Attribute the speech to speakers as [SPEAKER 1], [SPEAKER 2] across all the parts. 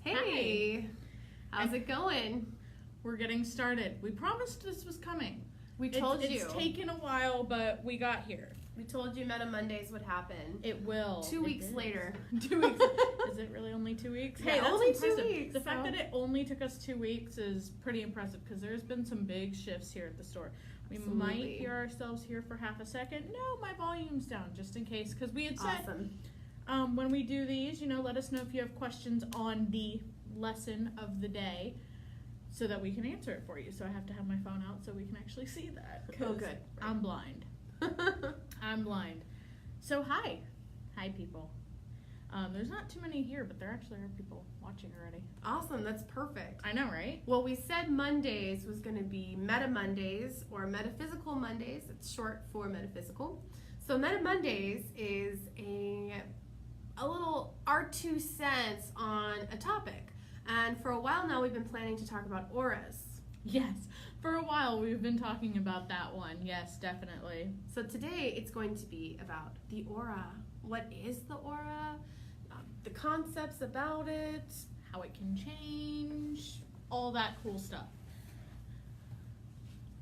[SPEAKER 1] Hey, how's it going?
[SPEAKER 2] We're getting started. We promised this was coming.
[SPEAKER 1] We told you.
[SPEAKER 2] It's taken a while, but we got here.
[SPEAKER 1] We told you MetaMondays would happen.
[SPEAKER 2] It will.
[SPEAKER 1] 2 weeks later.
[SPEAKER 2] 2 weeks. Is it really only 2 weeks?
[SPEAKER 1] Yeah,
[SPEAKER 2] Hey, that's
[SPEAKER 1] only
[SPEAKER 2] impressive.
[SPEAKER 1] 2 weeks.
[SPEAKER 2] The fact that it only took us 2 weeks is pretty impressive because there's been some big shifts here at the store. We might hear ourselves here for half a second. No, my volume's down just in case because we had said when we do these, let us know if you have questions on the lesson of the day so that we can answer it for you. So I have to have my phone out so we can actually see that.
[SPEAKER 1] Oh, good.
[SPEAKER 2] I'm blind. I'm blind. So hi people. There's not too many here, but there actually are people watching already.
[SPEAKER 1] Awesome, that's perfect.
[SPEAKER 2] I know, right?
[SPEAKER 1] Well, we said Mondays was going to be MetaMondays or Metaphysical Mondays. It's short for Metaphysical. So MetaMondays is a little our 2 cents on a topic. And for a while now, we've been planning to talk about auras.
[SPEAKER 2] Yes, for a while we've been talking about that one. Yes, definitely.
[SPEAKER 1] So today it's going to be about the aura. What is the aura? The concepts about it.
[SPEAKER 2] How it can change. All that cool stuff.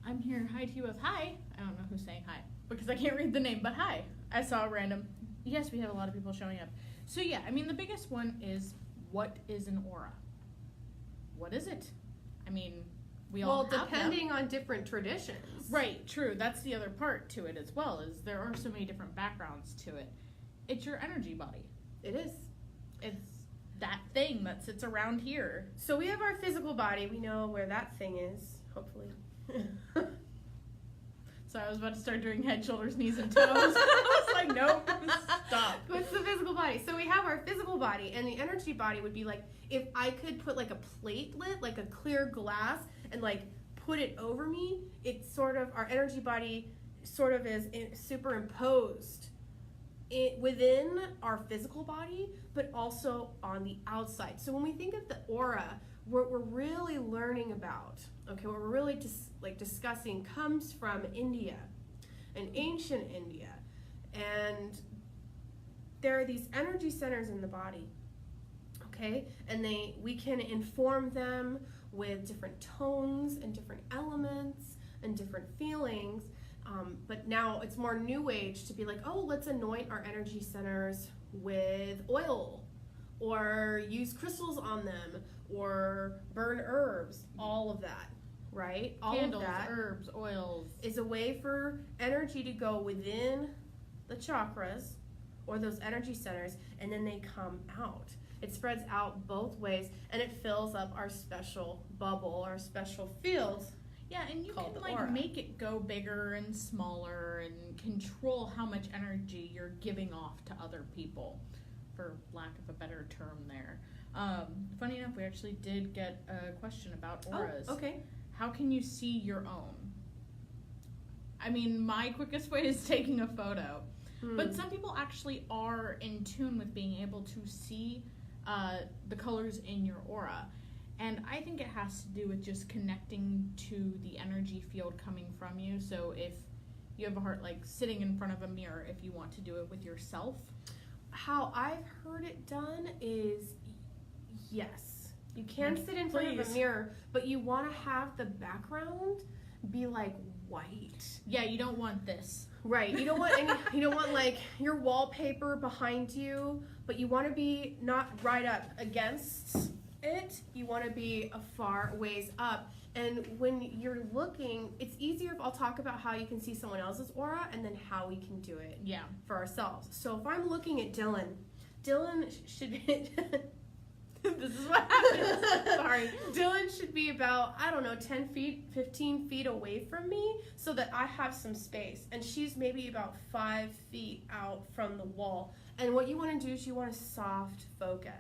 [SPEAKER 2] I'm here. Hi to you with hi. I don't know who's saying hi because I can't read the name, but hi. I saw a random. Yes, we have a lot of people showing up. So yeah, I mean the biggest one is what is an aura? What is it? I mean, we all have
[SPEAKER 1] depending on different traditions.
[SPEAKER 2] Right, true. That's the other part to it as well, is there are so many different backgrounds to it. It's your energy body.
[SPEAKER 1] It is.
[SPEAKER 2] It's that thing that sits around here.
[SPEAKER 1] So we have our physical body. We know where that thing is, hopefully.
[SPEAKER 2] So I was about to start doing head, shoulders, knees, and toes. I was like, nope, stop.
[SPEAKER 1] What's the physical body? So we have our physical body, and the energy body would be like, if I could put like a platelet, like a clear glass, and like put it over me, it's sort of, our energy body sort of is superimposed within our physical body, but also on the outside. So when we think of the aura, what we're really learning about, what we're really discussing comes from India, and ancient India. And there are these energy centers in the body, and we can inform them with different tones and different elements and different feelings. But now it's more new age to be like, oh, let's anoint our energy centers with oil, or use crystals on them, or burn herbs, all of that, right? All
[SPEAKER 2] Candles,
[SPEAKER 1] of that
[SPEAKER 2] herbs, oils
[SPEAKER 1] is a way for energy to go within the chakras or those energy centers, and then they come out. It spreads out both ways, and it fills up our special bubble, our special field.
[SPEAKER 2] Yeah, and you can make it go bigger and smaller and control how much energy you're giving off to other people, for lack of a better term there. Funny enough, we actually did get a question about auras.
[SPEAKER 1] Oh, okay.
[SPEAKER 2] How can you see your own? I mean, my quickest way is taking a photo. But some people actually are in tune with being able to see the colors in your aura. And I think it has to do with just connecting to the energy field coming from you. So if you have a heart, like sitting in front of a mirror, if you want to do it with yourself.
[SPEAKER 1] How I've heard it done is, yes, you can sit in front of a mirror, but you want to have the background be like white.
[SPEAKER 2] Yeah, you don't want this.
[SPEAKER 1] Right. You don't want like your wallpaper behind you, but you want to be not right up against it. You want to be a far ways up. And when you're looking, it's easier if I'll talk about how you can see someone else's aura and then how we can do it for ourselves. So if I'm looking at Dylan should be this is what happens. Sorry. Dylan should be about, 10 feet, 15 feet away from me so that I have some space. And she's maybe about 5 feet out from the wall. And what you want to do is you want to soft focus.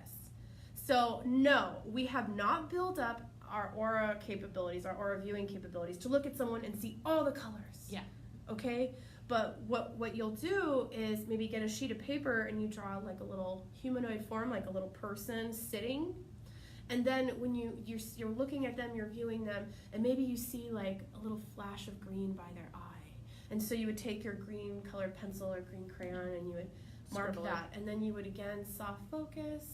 [SPEAKER 1] So no, we have not built up our aura capabilities, our aura viewing capabilities to look at someone and see all the colors.
[SPEAKER 2] Yeah.
[SPEAKER 1] Okay? But what you'll do is maybe get a sheet of paper and you draw like a little humanoid form, like a little person sitting. And then when you're looking at them, you're viewing them, and maybe you see like a little flash of green by their eye. And so you would take your green colored pencil or green crayon and you would mark
[SPEAKER 2] Scribble it.
[SPEAKER 1] that. And then you would again soft focus,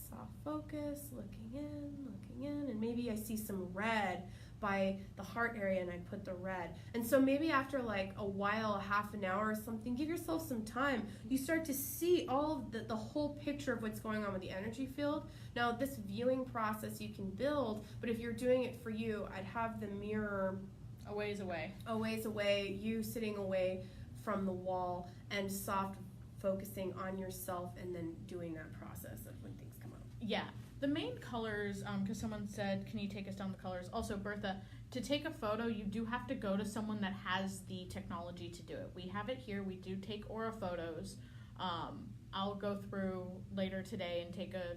[SPEAKER 1] looking in, and maybe I see some red by the heart area and I put the red. And so maybe after like a while, a half an hour or something, give yourself some time. You start to see all of the whole picture of what's going on with the energy field. Now this viewing process you can build, but if you're doing it for you, I'd have the mirror
[SPEAKER 2] a ways away,
[SPEAKER 1] you sitting away from the wall and soft focusing on yourself and then doing that process of when things come up.
[SPEAKER 2] Yeah. The main colors, because someone said, can you take us down the colors? Also, Bertha, to take a photo, you do have to go to someone that has the technology to do it. We have it here. We do take aura photos. I'll go through later today and take a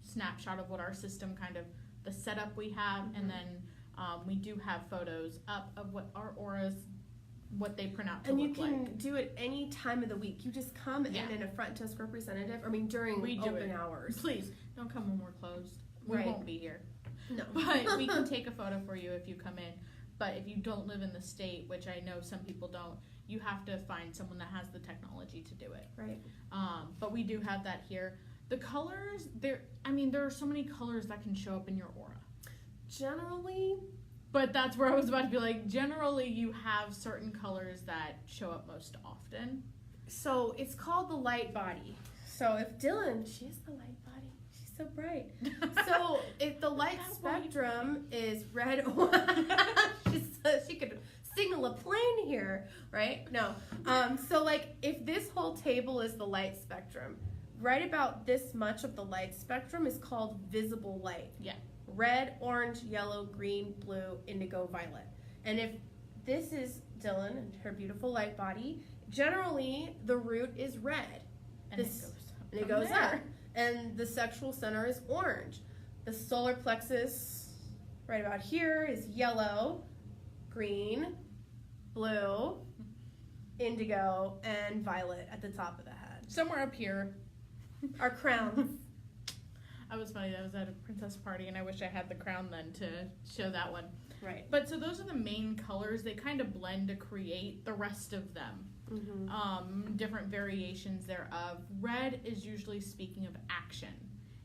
[SPEAKER 2] snapshot of what our system kind of, the setup we have, and then we do have photos up of what our auras, what they print out to
[SPEAKER 1] and
[SPEAKER 2] look like.
[SPEAKER 1] you can do it any time of the week. You just come in a front desk representative, during open hours.
[SPEAKER 2] Please, don't come when we're closed. We won't be here.
[SPEAKER 1] No.
[SPEAKER 2] But we can take a photo for you if you come in. But if you don't live in the state, which I know some people don't, you have to find someone that has the technology to do it.
[SPEAKER 1] Right.
[SPEAKER 2] But we do have that here. The colors, there are so many colors that can show up in your aura.
[SPEAKER 1] Generally.
[SPEAKER 2] But that's where I was about to be like, generally you have certain colors that show up most often.
[SPEAKER 1] So it's called the light body. So if Dylan, she is the light body. She's so bright. So if the light spectrum is red, she could signal a plane here, right? No. So like if this whole table is the light spectrum, right about this much of the light spectrum is called visible light.
[SPEAKER 2] Yeah.
[SPEAKER 1] Red, orange, yellow, green, blue, indigo, violet. And if this is Dylan and her beautiful light body, generally the root is red.
[SPEAKER 2] And
[SPEAKER 1] it goes up. And the sexual center is orange. The solar plexus right about here is yellow, green, blue, indigo, and violet at the top of the head.
[SPEAKER 2] Somewhere up here.
[SPEAKER 1] Our crowns.
[SPEAKER 2] I was funny, I was at a princess party and I wish I had the crown then to show that one.
[SPEAKER 1] Right.
[SPEAKER 2] But so those are the main colors. They kind of blend to create the rest of them. Mm-hmm. Different variations thereof. Red is usually speaking of action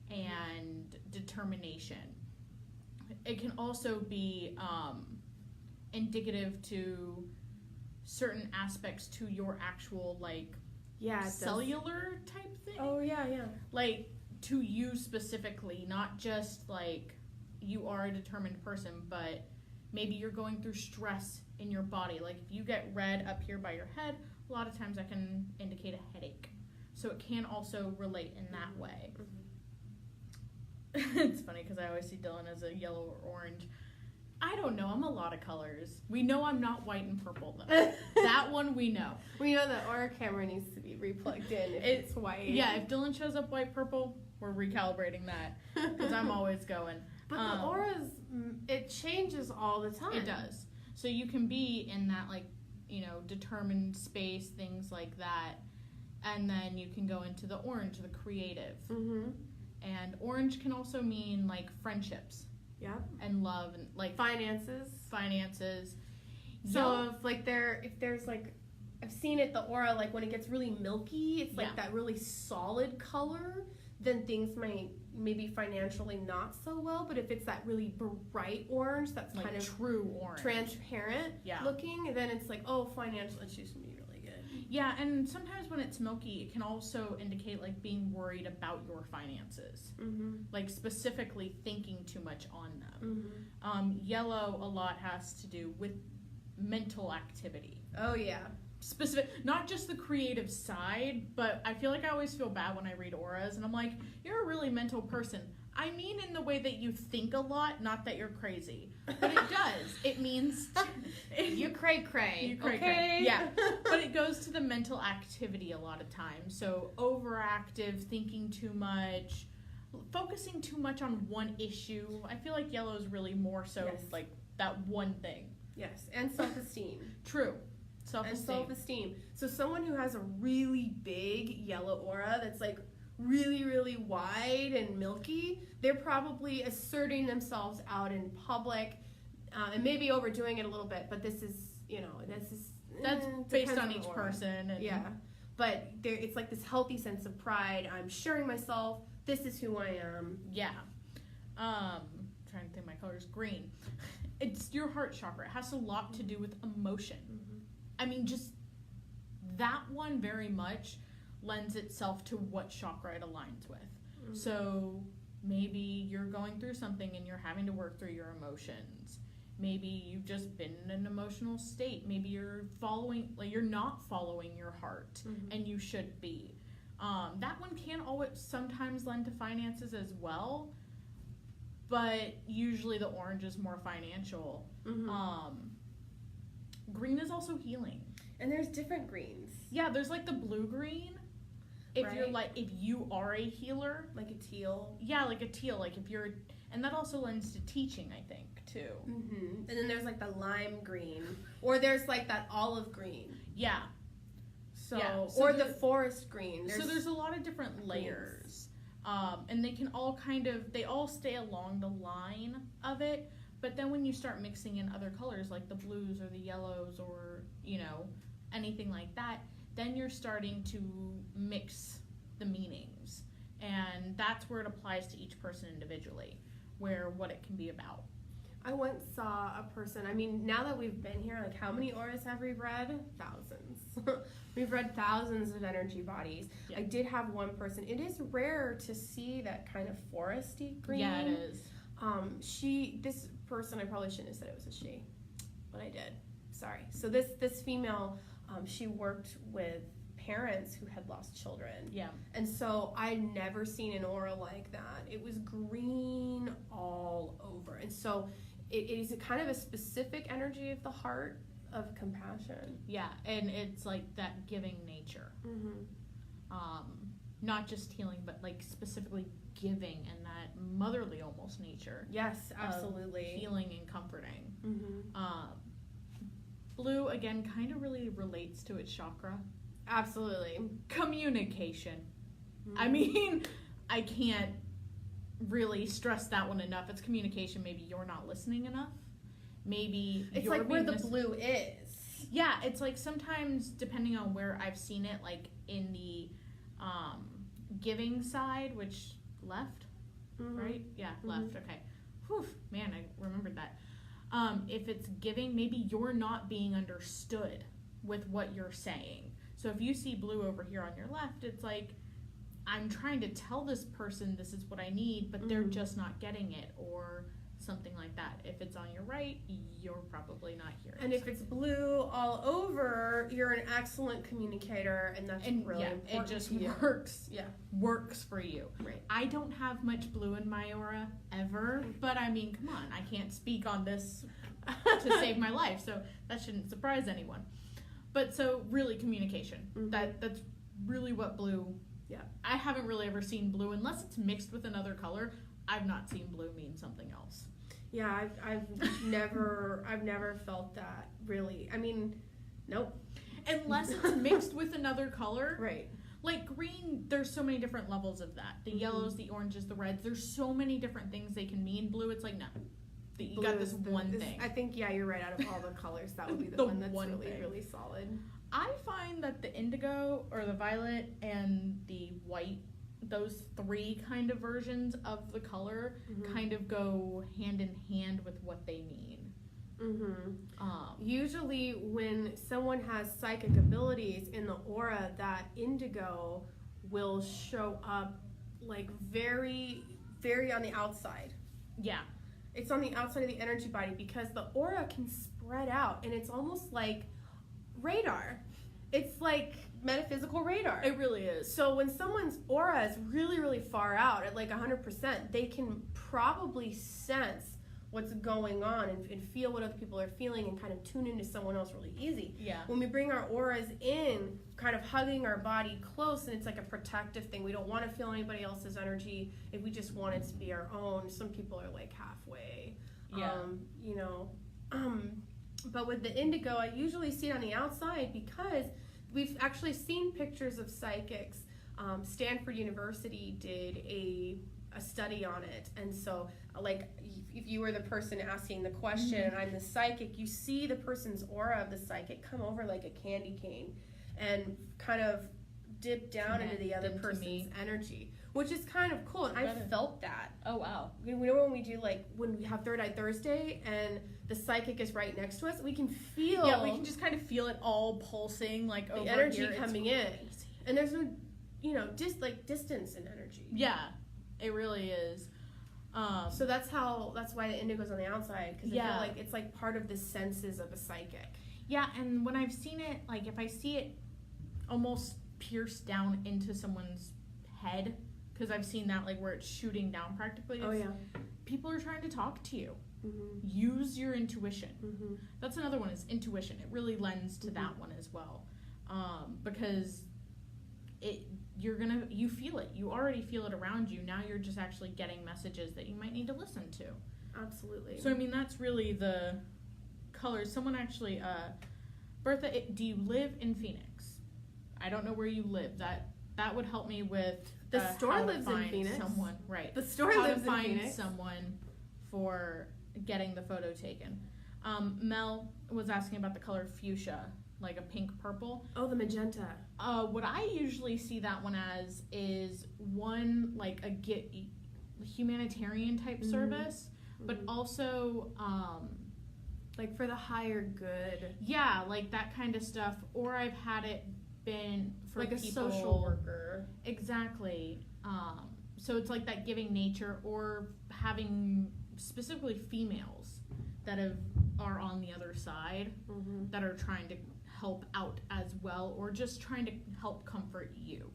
[SPEAKER 2] and determination. It can also be indicative to certain aspects to your actual cellular type thing.
[SPEAKER 1] Oh yeah.
[SPEAKER 2] Like to you specifically, not just like you are a determined person, but maybe you're going through stress in your body. Like if you get red up here by your head, a lot of times that can indicate a headache. So it can also relate in that way. Mm-hmm. It's funny because I always see Dylan as a yellow or orange. I don't know. I'm a lot of colors. We know I'm not white and purple though. That one we know.
[SPEAKER 1] We know that our camera needs to be replugged in if it's white.
[SPEAKER 2] Yeah, if Dylan shows up white purple, we're recalibrating that because I'm always going.
[SPEAKER 1] But the auras, it changes all the time.
[SPEAKER 2] It does. So you can be in that determined space, things like that, and then you can go into the orange, the creative. Mm-hmm. And orange can also mean like friendships.
[SPEAKER 1] Yeah.
[SPEAKER 2] And love and like finances.
[SPEAKER 1] So if there's I've seen it, the aura, like when it gets really milky, it's like that really solid color, then things might maybe financially not so well. But if it's that really bright orange, that's like kind of
[SPEAKER 2] true orange,
[SPEAKER 1] transparent looking, then it's like, oh, financial issues can be really good.
[SPEAKER 2] Yeah, and sometimes when it's milky, it can also indicate like being worried about your finances, like specifically thinking too much on them. Yellow a lot has to do with mental activity.
[SPEAKER 1] Oh yeah.
[SPEAKER 2] Specific, not just the creative side, but I feel like I always feel bad when I read auras and I'm like, you're a really mental person. I mean in the way that you think a lot, not that you're crazy. But it does. It means
[SPEAKER 1] you cray.
[SPEAKER 2] You cray. Yeah. But it goes to the mental activity a lot of times. So overactive, thinking too much, focusing too much on one issue. I feel like yellow is really more so like that one thing.
[SPEAKER 1] Yes, and self-esteem.
[SPEAKER 2] True.
[SPEAKER 1] Self-esteem. So someone who has a really big yellow aura that's like really, really wide and milky, they're probably asserting themselves out in public and maybe overdoing it a little bit, but this is
[SPEAKER 2] that's based on each person. And
[SPEAKER 1] but it's like this healthy sense of pride. I'm sharing myself. This is who I am.
[SPEAKER 2] Yeah. Trying to think, my color is green. It's your heart chakra. It has a lot to do with emotion.
[SPEAKER 1] Mm-hmm.
[SPEAKER 2] I mean, just that one very much lends itself to what chakra it aligns with.
[SPEAKER 1] Mm-hmm.
[SPEAKER 2] So maybe you're going through something and you're having to work through your emotions. Maybe you've just been in an emotional state. Maybe you're not following your heart,
[SPEAKER 1] mm-hmm.
[SPEAKER 2] and you should be. That one can always sometimes lend to finances as well, but usually the orange is more financial.
[SPEAKER 1] Mm-hmm.
[SPEAKER 2] Green is also healing.
[SPEAKER 1] And there's different greens.
[SPEAKER 2] Yeah, there's like the blue-green. If
[SPEAKER 1] right.
[SPEAKER 2] you're like, if you are a healer.
[SPEAKER 1] Like a teal.
[SPEAKER 2] Yeah, like a teal. Like if you're, and that also lends to teaching, I think, too.
[SPEAKER 1] Mm-hmm. And then there's like the lime green. Or there's like that olive green.
[SPEAKER 2] Yeah.
[SPEAKER 1] So or the forest green.
[SPEAKER 2] There's a lot of different layers. And they can all they all stay along the line of it. But then when you start mixing in other colors, like the blues or the yellows or, anything like that, then you're starting to mix the meanings. And that's where it applies to each person individually, what it can be about.
[SPEAKER 1] I once saw a person, now that we've been here, like how many auras have we read? Thousands. We've read thousands of energy bodies. Yeah. I did have one person. It is rare to see that kind of foresty green.
[SPEAKER 2] Yeah, it is.
[SPEAKER 1] This person, I probably shouldn't have said it was a she, but I did. Sorry. So this female, she worked with parents who had lost children.
[SPEAKER 2] Yeah.
[SPEAKER 1] And so I'd never seen an aura like that. It was green all over. And so it is a kind of a specific energy of the heart of compassion.
[SPEAKER 2] Yeah, and it's like that giving nature.
[SPEAKER 1] Mm-hmm.
[SPEAKER 2] Not just healing, but like specifically giving and that motherly almost nature.
[SPEAKER 1] Yes, absolutely.
[SPEAKER 2] Healing and comforting.
[SPEAKER 1] Mm-hmm.
[SPEAKER 2] Blue, again, kind of really relates to its chakra.
[SPEAKER 1] Absolutely.
[SPEAKER 2] Communication.
[SPEAKER 1] Mm-hmm.
[SPEAKER 2] I can't really stress that one enough. It's communication. Maybe you're not listening enough. Maybe
[SPEAKER 1] it's like where the blue is.
[SPEAKER 2] Yeah, it's like sometimes depending on where I've seen it, like in the giving side, which left,
[SPEAKER 1] mm-hmm.
[SPEAKER 2] right? Yeah,
[SPEAKER 1] mm-hmm.
[SPEAKER 2] left. Okay. Whew, man, I remembered that. If it's giving, maybe you're not being understood with what you're saying. So if you see blue over here on your left, it's like, I'm trying to tell this person this is what I need, but they're just not getting it, or something like that. If it's on your right, you're probably not hearing.
[SPEAKER 1] And if it's blue all over, you're an excellent communicator, and that's really important.
[SPEAKER 2] It just works.
[SPEAKER 1] Yeah,
[SPEAKER 2] works for you.
[SPEAKER 1] Right.
[SPEAKER 2] I don't have much blue in my aura ever, but come on, I can't speak on this to save my life, so that shouldn't surprise anyone. But so really communication.
[SPEAKER 1] Mm-hmm.
[SPEAKER 2] That's really what blue.
[SPEAKER 1] Yeah.
[SPEAKER 2] I haven't really ever seen blue unless it's mixed with another color. I've not seen blue mean something else.
[SPEAKER 1] Yeah, I've never felt that really. Nope.
[SPEAKER 2] Unless it's mixed with another color.
[SPEAKER 1] Right.
[SPEAKER 2] Like green, there's so many different levels of that. The yellows, the oranges, the reds. There's so many different things they can mean. Blue, it's like, no. You got this one thing.
[SPEAKER 1] I think, you're right. Out of all the colors, that would be the one that's really solid.
[SPEAKER 2] I find that the indigo or the violet and the white, those three kind of versions of the color kind of go hand in hand with what they mean.
[SPEAKER 1] Usually when someone has psychic abilities in the aura, that indigo will show up like very, very on the outside.
[SPEAKER 2] Yeah.
[SPEAKER 1] It's on the outside of the energy body because the aura can spread out, and it's almost like radar. It's like metaphysical radar.
[SPEAKER 2] It really is.
[SPEAKER 1] So when someone's aura is really, really far out at like 100%, they can probably sense what's going on and feel what other people are feeling and kind of tune into someone else really easy.
[SPEAKER 2] Yeah.
[SPEAKER 1] When we bring our auras in, kind of hugging our body close, and it's like a protective thing. We don't want to feel anybody else's energy if we just want it to be our own. Some people are like halfway.
[SPEAKER 2] Yeah.
[SPEAKER 1] But with the indigo, I usually see it on the outside because we've actually seen pictures of psychics. Stanford University did a study on it, and so like if you were the person asking the question and I'm the psychic, you see the person's aura of the psychic come over like a candy cane and kind of dip down into the other person's energy, which is kind of cool. And I felt that.
[SPEAKER 2] Oh, wow.
[SPEAKER 1] We know when we do, like, when we have Third Eye Thursday and the psychic is right next to us, we can feel...
[SPEAKER 2] Yeah, we can just kind of feel it all pulsing, like, over
[SPEAKER 1] the energy
[SPEAKER 2] here.
[SPEAKER 1] coming in. And there's no, distance in energy.
[SPEAKER 2] Yeah, it really is.
[SPEAKER 1] So that's why the indigo's on the outside, because I feel like it's, like, part of the senses of a psychic.
[SPEAKER 2] Yeah, and when I've seen it, like, if I see it almost pierce down into someone's head, because I've seen that, like, where it's shooting down practically.
[SPEAKER 1] Oh, yeah.
[SPEAKER 2] People are trying to talk to you.
[SPEAKER 1] Mm-hmm.
[SPEAKER 2] Use your intuition.
[SPEAKER 1] Mm-hmm.
[SPEAKER 2] That's another one, is intuition. It really lends to that one as well. Because you feel it. You already feel it around you. Now you're just actually getting messages that you might need to listen to.
[SPEAKER 1] Absolutely.
[SPEAKER 2] So, I mean, that's really the colors. Someone actually, Bertha, do you live in Phoenix? I don't know where you live. That would help me with
[SPEAKER 1] the store
[SPEAKER 2] how
[SPEAKER 1] lives
[SPEAKER 2] to find
[SPEAKER 1] in Phoenix.
[SPEAKER 2] Someone, right?
[SPEAKER 1] The store
[SPEAKER 2] how
[SPEAKER 1] lives
[SPEAKER 2] to find
[SPEAKER 1] in Phoenix.
[SPEAKER 2] Someone for getting the photo taken. Mel was asking about the color fuchsia, like a pink purple.
[SPEAKER 1] Oh, the magenta.
[SPEAKER 2] What I usually see that one as is one like a humanitarian type service, but also
[SPEAKER 1] like for the higher good.
[SPEAKER 2] Yeah, like that kind of stuff. Or I've had it been for
[SPEAKER 1] like
[SPEAKER 2] people,
[SPEAKER 1] a social worker.
[SPEAKER 2] Exactly. So it's like that giving nature, or having specifically females that are on the other side, that are trying to help out as well, or just trying to help comfort you.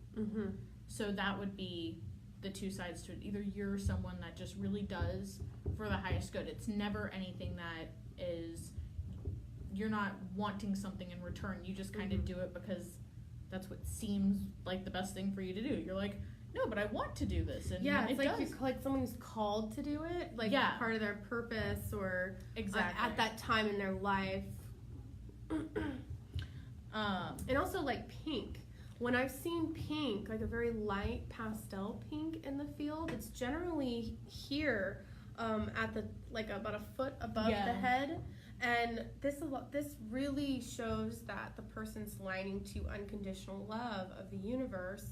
[SPEAKER 2] So that would be the two sides to it. Either you're someone that just really does for the highest good. It's never anything that is, you're not wanting something in return. You just kind of do it because that's what seems like the best thing for you to do. You're like, no, but I want to do this. And
[SPEAKER 1] it's like you're like someone who's called to do it, like part of their purpose, or at that time in their life. And also like pink. When I've seen pink, like a very light pastel pink in the field, it's generally here, at the like about a foot above the head. And this really shows that the person's lining to unconditional love of the universe,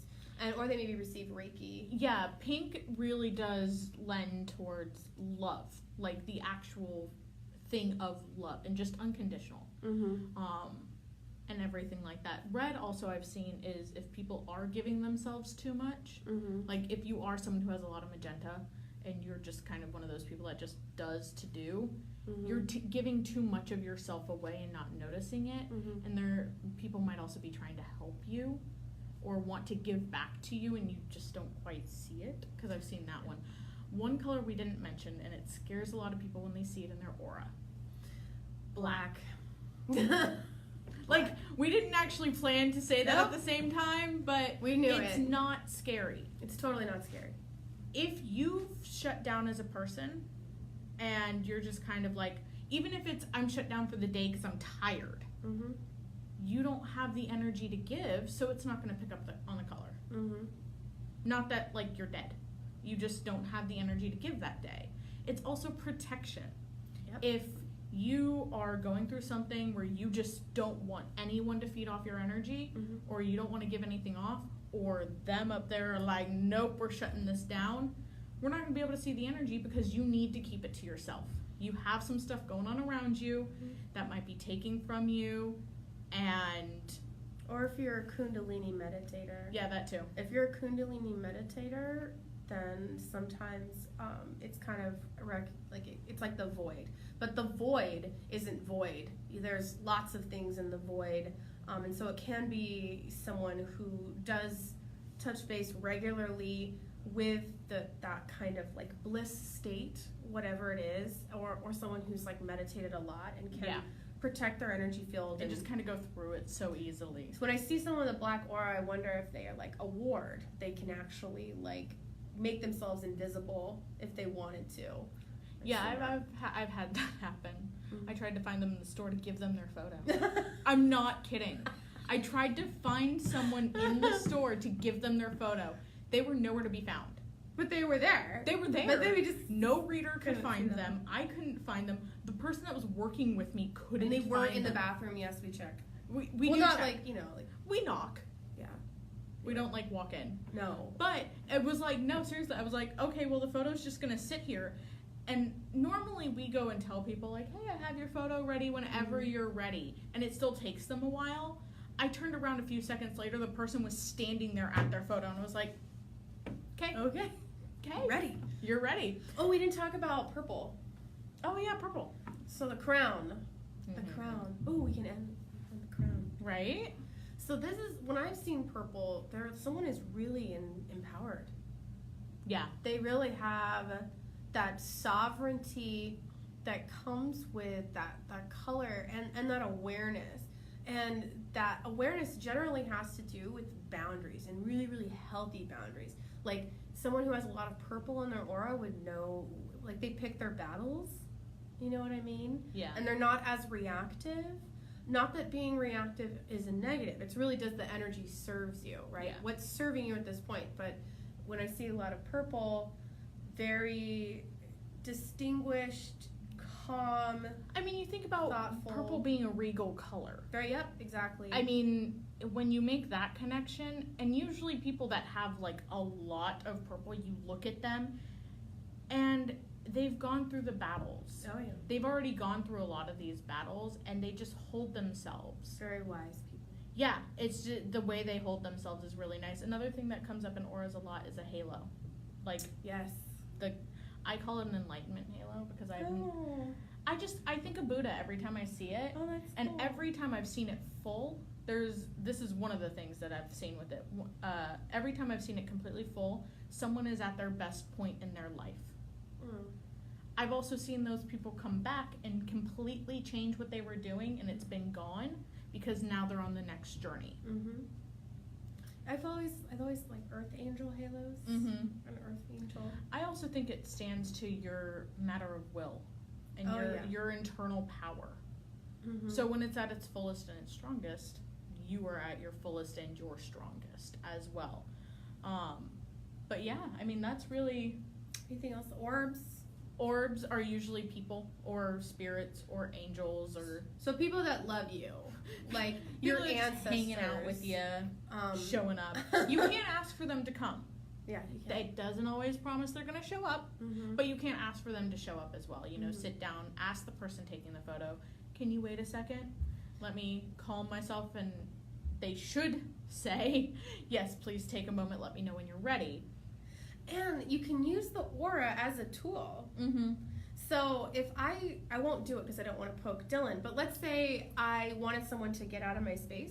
[SPEAKER 1] or they maybe receive Reiki. Yeah,
[SPEAKER 2] pink really does lend towards love, like the actual thing of love, and just unconditional. And everything like that. Red also I've seen is if people are giving themselves too much. Like if you are someone who has a lot of magenta, and you're just kind of one of those people that just does to do, you're giving too much of yourself away and not noticing it. And people might also be trying to help you or want to give back to you, and you just don't quite see it, because I've seen that one. One color we didn't mention, and it scares a lot of people when they see it in their aura. Black. Like, we didn't actually plan to say that at the same time, but
[SPEAKER 1] we knew
[SPEAKER 2] it's not scary.
[SPEAKER 1] It's totally not scary.
[SPEAKER 2] If you've shut down as a person, and you're just kind of like, even if it's, I'm shut down for the day because I'm tired, you don't have the energy to give, so it's not going to pick up on the color. Not that, like, you're dead. You just don't have the energy to give that day. It's also protection. If you are going through something where you just don't want anyone to feed off your energy, or you don't want to give anything off, or them up there are like, nope, we're shutting this down, we're not going to be able to see the energy, because you need to keep it to yourself. You have some stuff going on around you that might be taking from you,
[SPEAKER 1] or if you're a Kundalini meditator.
[SPEAKER 2] Yeah, that too.
[SPEAKER 1] If you're a Kundalini meditator, then sometimes it's kind of it's like the void. But the void isn't void. There's lots of things in the void. And so it can be someone who does touch base regularly with that kind of like bliss state, whatever it is, or someone who's like meditated a lot and can protect their energy field.
[SPEAKER 2] And just kind of go through it so easily.
[SPEAKER 1] So when I see someone with a black aura, I wonder if they are like a ward. They can actually like make themselves invisible if they wanted to.
[SPEAKER 2] Yeah, I've had that happen. I tried to find them in the store to give them their photo. I'm not kidding. I tried to find someone in the store to give them their photo. They were nowhere to be found.
[SPEAKER 1] But they were there.
[SPEAKER 2] They were there.
[SPEAKER 1] But they just
[SPEAKER 2] no reader could find them. I couldn't find them. The person that was working with me couldn't find them.
[SPEAKER 1] And they weren't in the bathroom. Yes, we checked.
[SPEAKER 2] We
[SPEAKER 1] well,
[SPEAKER 2] do
[SPEAKER 1] not
[SPEAKER 2] check.
[SPEAKER 1] like, like...
[SPEAKER 2] We knock.
[SPEAKER 1] Yeah.
[SPEAKER 2] We don't like walk in.
[SPEAKER 1] No.
[SPEAKER 2] But it was like, no, seriously. I was like, okay, well, the photo's just going to sit here. And normally we go and tell people, like, hey, I have your photo ready whenever you're ready. And it still takes them a while. I turned around a few seconds later. The person was standing there at their photo. And I was like, okay.
[SPEAKER 1] Okay. Ready.
[SPEAKER 2] You're ready.
[SPEAKER 1] Oh, we didn't talk about purple.
[SPEAKER 2] Oh, yeah, purple.
[SPEAKER 1] So the crown. The crown. Oh, we can end on the crown.
[SPEAKER 2] Right?
[SPEAKER 1] So this is, when I've seen purple, someone is really empowered.
[SPEAKER 2] Yeah.
[SPEAKER 1] They really have that sovereignty that comes with that color and that awareness. And that awareness generally has to do with boundaries and really, really healthy boundaries. Like someone who has a lot of purple in their aura would know, like they pick their battles. You know what I mean?
[SPEAKER 2] Yeah.
[SPEAKER 1] And they're not as reactive. Not that being reactive is a negative. It's really does the energy serves you, right?
[SPEAKER 2] Yeah.
[SPEAKER 1] What's serving you at this point. But when I see a lot of purple, very distinguished, calm.
[SPEAKER 2] I mean, you think about
[SPEAKER 1] thoughtful.
[SPEAKER 2] Purple being a regal color.
[SPEAKER 1] Very, yep, exactly.
[SPEAKER 2] I mean, when you make that connection, and usually people that have like a lot of purple, you look at them and they've gone through the battles.
[SPEAKER 1] Oh, yeah.
[SPEAKER 2] They've already gone through a lot of these battles and they just hold themselves.
[SPEAKER 1] Very wise people.
[SPEAKER 2] Yeah, it's just, the way they hold themselves is really nice. Another thing that comes up in auras a lot is a halo. Like,
[SPEAKER 1] yes.
[SPEAKER 2] I call it an enlightenment halo because I think of Buddha every time I see it.
[SPEAKER 1] Oh, that's
[SPEAKER 2] And
[SPEAKER 1] cool.
[SPEAKER 2] every time I've seen it full, this is one of the things that I've seen with it. Every time I've seen it completely full, someone is at their best point in their life. I've also seen those people come back and completely change what they were doing, and it's been gone because now they're on the next journey.
[SPEAKER 1] Mm-hmm. I've always like earth angel halos.
[SPEAKER 2] Mm-hmm.
[SPEAKER 1] An earth angel.
[SPEAKER 2] I also think it stands to your matter of will and your internal power.
[SPEAKER 1] Mm-hmm.
[SPEAKER 2] So when it's at its fullest and its strongest, you are at your fullest and your strongest as well. But yeah, I mean, that's really...
[SPEAKER 1] Anything else? Orbs?
[SPEAKER 2] Orbs are usually people or spirits or angels or...
[SPEAKER 1] So people that love you. Like your
[SPEAKER 2] People that's
[SPEAKER 1] ancestors.
[SPEAKER 2] hanging out with you, showing up. You can't ask for them to come.
[SPEAKER 1] Yeah, you can.
[SPEAKER 2] It doesn't always promise they're going to show up, but you can't ask for them to show up as well. You know, sit down, ask the person taking the photo, can you wait a second? Let me calm myself, and they should say, yes, please take a moment, let me know when you're ready.
[SPEAKER 1] And you can use the aura as a tool.
[SPEAKER 2] Mm-hmm.
[SPEAKER 1] So if I won't do it because I don't want to poke Dylan, but let's say I wanted someone to get out of my space.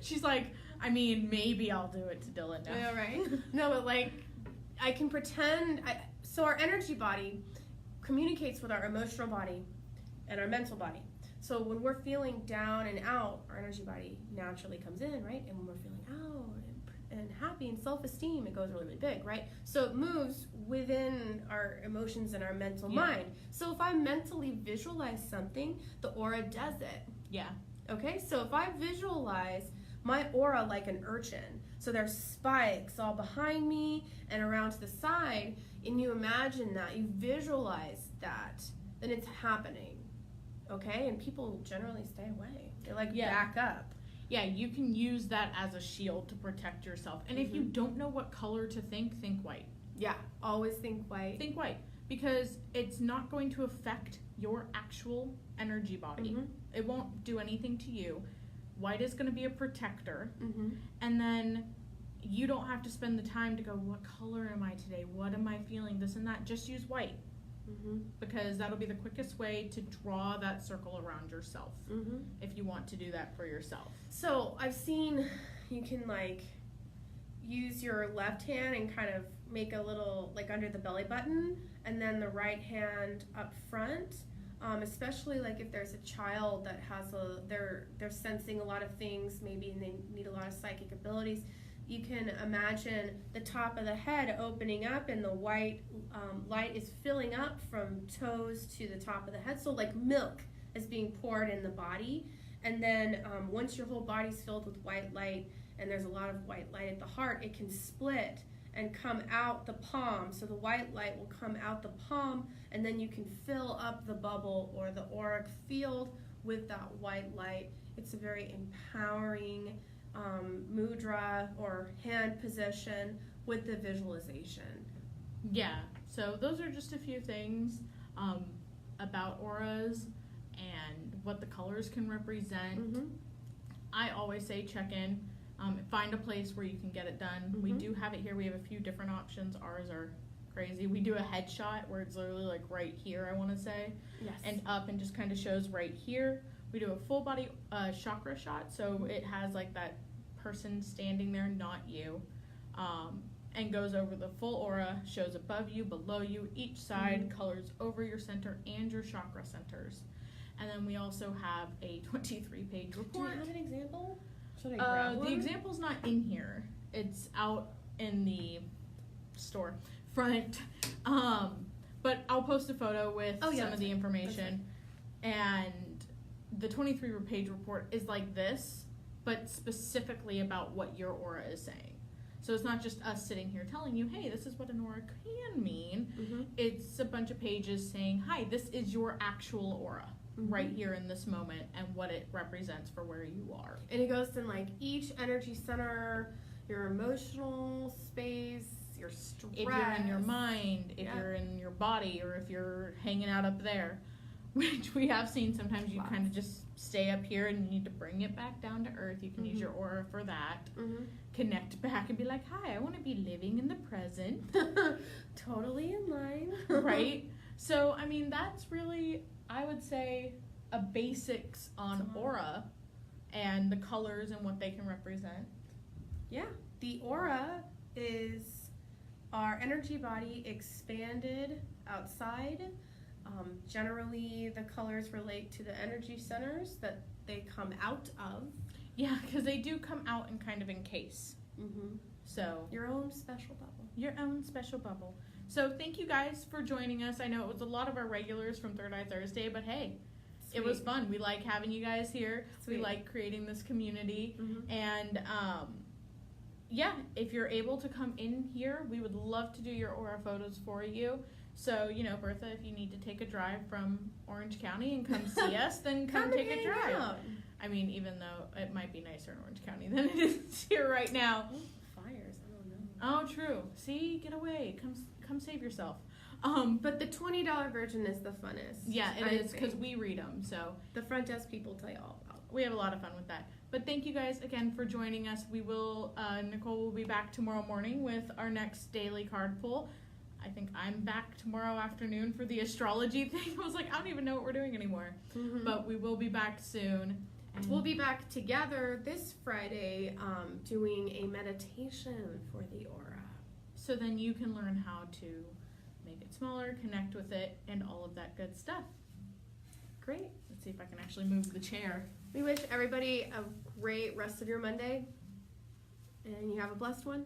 [SPEAKER 2] She's like, I mean, maybe I'll do it to Dylan now.
[SPEAKER 1] Yeah, right? No, but like, I can pretend. So our energy body communicates with our emotional body and our mental body. So when we're feeling down and out, our energy body naturally comes in, right? And when we're feeling out and happy and self-esteem, it goes really, really big, right? So it moves within our emotions and our mental mind. So if I mentally visualize something, the aura does it.
[SPEAKER 2] Yeah.
[SPEAKER 1] Okay, so if I visualize my aura like an urchin, so there's spikes all behind me and around to the side, and you imagine that, you visualize that, then it's happening. Okay, and people generally stay away. They back up.
[SPEAKER 2] Yeah, you can use that as a shield to protect yourself. And if you don't know what color to think white.
[SPEAKER 1] Yeah, always think white.
[SPEAKER 2] Think white, because it's not going to affect your actual energy body. It won't do anything to you. White is going to be a protector. And then you don't have to spend the time to go, what color am I today? What am I feeling? This and that. Just use white. Because that'll be the quickest way to draw that circle around yourself if you want to do that for yourself.
[SPEAKER 1] So I've seen you can use your left hand and kind of make a little under the belly button, and then the right hand up front. Especially if there's a child that has they're sensing a lot of things maybe, and they need a lot of psychic abilities. You can imagine the top of the head opening up, and the white light is filling up from toes to the top of the head. So like milk is being poured in the body. And then once your whole body's filled with white light, and there's a lot of white light at the heart, it can split and come out the palm. So the white light will come out the palm, and then you can fill up the bubble or the auric field with that white light. It's a very empowering, mudra or hand position with the visualization.
[SPEAKER 2] Yeah, so those are just a few things about auras and what the colors can represent.
[SPEAKER 1] Mm-hmm.
[SPEAKER 2] I always say check in, find a place where you can get it done.
[SPEAKER 1] Mm-hmm.
[SPEAKER 2] We do have it here. We have a few different options. Ours are crazy. We do a headshot where it's literally like right here, I want to say,
[SPEAKER 1] Yes.
[SPEAKER 2] and up and just kind of shows right here. We do a full body chakra shot, so it has like that person standing there, not you, and goes over the full aura, shows above you, below you, each side, colors over your center and your chakra centers. And then we also have a 23-page report.
[SPEAKER 1] Do you have an example? Should I grab one?
[SPEAKER 2] The example's not in here. It's out in the store front. But I'll post a photo with some of the information. And the 23-page report is like this, but specifically about what your aura is saying. So it's not just us sitting here telling you, hey, this is what an aura can mean.
[SPEAKER 1] Mm-hmm.
[SPEAKER 2] It's a bunch of pages saying, hi, this is your actual aura right here in this moment and what it represents for where you are.
[SPEAKER 1] And it goes in like each energy center, your emotional space, your stress.
[SPEAKER 2] If you're in your mind, if you're in your body, or if you're hanging out up there, which we have seen sometimes you kind of just stay up here and you need to bring it back down to earth. You can use your aura for that. Connect back and be like, hi, I want to be living in the present.
[SPEAKER 1] Totally in line.
[SPEAKER 2] Right? So, I mean, that's really, I would say, a basics on aura and the colors and what they can represent.
[SPEAKER 1] Yeah. The aura is our energy body expanded outside. Generally, the colors relate to the energy centers that they come out of.
[SPEAKER 2] Yeah, because they do come out and kind of encase. So
[SPEAKER 1] your own special bubble.
[SPEAKER 2] Your own special bubble. So thank you guys for joining us. I know it was a lot of our regulars from Third Eye Thursday, but hey, it was fun. We like having you guys here. We like creating this community. And yeah, if you're able to come in here, we would love to do your aura photos for you. So, you know, Bertha, if you need to take a drive from Orange County and come see us, then come take a drive.
[SPEAKER 1] Out.
[SPEAKER 2] I mean, even though it might be nicer in Orange County than it is here right now.
[SPEAKER 1] Fires, I don't know.
[SPEAKER 2] Oh, true. See, get away. Come save yourself. But
[SPEAKER 1] the $20 version is the funnest.
[SPEAKER 2] Yeah, it is, because we read them. So
[SPEAKER 1] the front desk people tell you all about it.
[SPEAKER 2] We have a lot of fun with that. But thank you guys again for joining us. We will, Nicole will be back tomorrow morning with our next daily card pull. I think I'm back tomorrow afternoon for the astrology thing. I was like, I don't even know what we're doing anymore. But we will be back soon. And
[SPEAKER 1] we'll be back together this Friday doing a meditation for the aura.
[SPEAKER 2] So then you can learn how to make it smaller, connect with it, and all of that good stuff.
[SPEAKER 1] Great.
[SPEAKER 2] Let's see if I can actually move the chair.
[SPEAKER 1] We wish everybody a great rest of your Monday. And you have a blessed one.